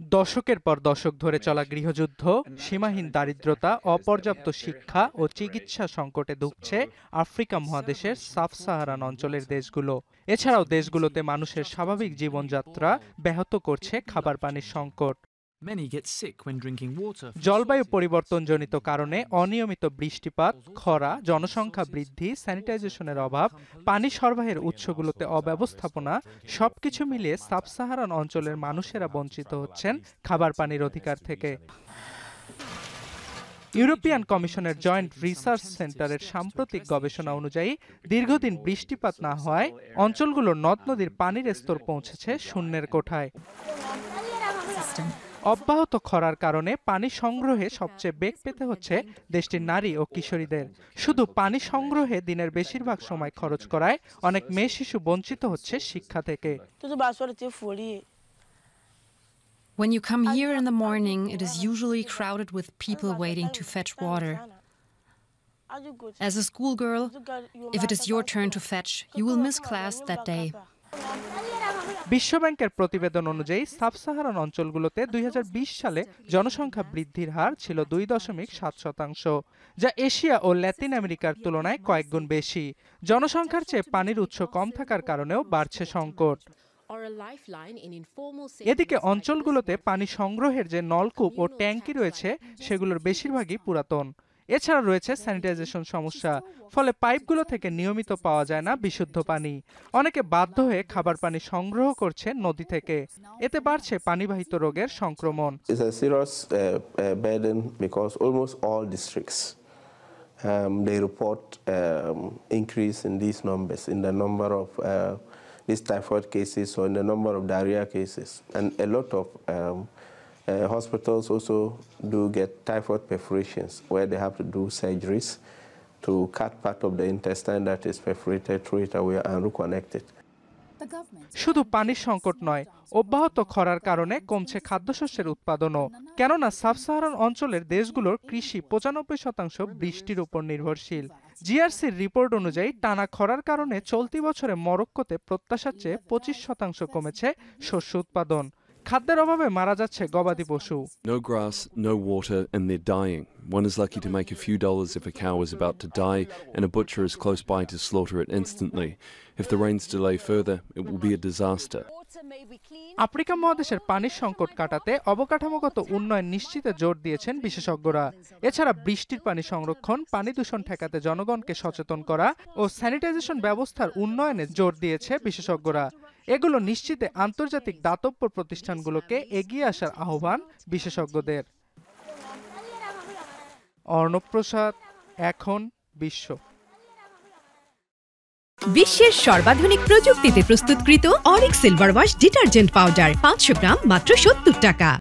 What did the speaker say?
দশকের পর দশক ধরে চলা গৃহযুদ্ধ, সীমাহীন দারিদ্রতা, অপর্যাপ্ত শিক্ষা ও চিকিৎসা সংকটে ধুঁকছে আফ্রিকা মহাদেশের সাব-সাহারান অঞ্চলের দেশগুলো। এছাড়াও দেশগুলোতে মানুষের স্বাভাবিক জীবনযাত্রা ব্যাহত করছে খাবার পানির সংকট। জলবায়ু পরিবর্তনজনিত কারণে অনিয়মিত বৃষ্টিপাত, খরা, জনসংখ্যা বৃদ্ধি, স্যানিটাইজেশনের অভাব, পানি সরবরাহের উৎসগুলোতে অব্যবস্থাপনা সবকিছু মিলিয়ে সাব-সাহারান অঞ্চলের মানুষেরা বঞ্চিত হচ্ছেন খাবার পানির অধিকার থেকে। ইউরোপিয়ান কমিশনের জয়েন্ট রিসার্চ সেন্টারের সাম্প্রতিক গবেষণা অনুযায়ী দীর্ঘদিন বৃষ্টিপাত না হওয়ায় অঞ্চলগুলোর নদ-নদীর পানির স্তর পৌঁছেছে শূন্যের কোঠায়। অব্যাহত খরার কারণে পানি সংগ্রহে সবচেয়ে বেগ পেতে হচ্ছে দেশটির নারী ও কিশোরীদের। শুধু পানি সংগ্রহে দিনের বেশিরভাগ সময় খরচ করায় অনেক মেয়ে শিশু বঞ্চিত হচ্ছে শিক্ষা থেকে। When you come here in the morning, it is usually crowded with people waiting to fetch water. As a schoolgirl, if it is your turn to fetch, you will miss class that day. বিশ্বব্যাংকের প্রতিবেদন অনুযায়ী sub-Saharan অঞ্চলগুলোতে 2020 সালে জনসংখ্যা বৃদ্ধির হার ছিল 2.7%, যা Asia ও Latin আমেরিকার তুলনায় কয়েকগুণ বেশি। জনসংখ্যার চেয়ে পানির উৎস কম থাকার কারণেও বাড়ছে সংকট। এদিকে অঞ্চলগুলোতে পানি সংগ্রহের যে নলকূপ ও ট্যাঙ্কি রয়েছে সেগুলোর বেশিরভাগই পুরাতন। এছাড়া রয়েছে স্যানিটাইজেশন সমস্যা, ফলে পাইপগুলো থেকে নিয়মিত পাওয়া যায় না বিশুদ্ধ পানি। অনেকে বাধ্য হয়ে খাবার পানি সংগ্রহ করছে নদী থেকে। এতে বাড়ছে পানিবাহিত রোগের সংক্রমণ। It's a serious burden because almost all districts they report increase in these numbers, in the number of these typhoid cases or in the number of diarrhea cases, and a lot of hospitals also do get typhoid perforations where they have to do surgeries to cut part of the intestine that is perforated, throw it away and reconnect it. শুধু পানির সংকট নয়, অব্যাহত খরার কারণে কমছে খাদ্যশস্যের উৎপাদনও। কেননা সাব-সাহারান অঞ্চলের দেশগুলোর কৃষি 95% বৃষ্টির উপর নির্ভরশীল। জিআরসির রিপোর্ট অনুযায়ী টানা খরার কারণে চলতি বছরে মরক্কোতে প্রত্যাশার চেয়ে 25% কমেছে শস্য উৎপাদন। খাদ্যের অভাবে মারা যাচ্ছে গবাদি পশু। No grass, no water, and they're dying. One is lucky to make a few dollars if a cow is about to die and a butcher is close by to slaughter it instantly. If the rains delay further, it will be a disaster. Africa মহাদেশের পানির সংকট কাটাতে অবকাঠামোগত উন্নয়ন নিশ্চিতে জোর দিয়েছেন বিশেষজ্ঞরা। এছাড়া বৃষ্টির পানি সংরক্ষণ, পানি দূষণ ঠেকাতে জনগণকে সচেতন করা ও স্যানিটাইজেশন ব্যবস্থার উন্নয়নে জোর দিয়েছে বিশেষজ্ঞরা। এগুলো নিশ্চিতে আন্তর্জাতিক দাতব্য প্রতিষ্ঠানগুলোকে এগিয়ে আসার আহ্বান বিশেষজ্ঞদের। অর্ণব প্রসাদ, এখন বিশ্ব। বিশ্বের সর্বাধুনিক প্রযুক্তিতে প্রস্তুতকৃত Arik silver wash detergent powder 500 গ্রাম মাত্র 70 টাকা।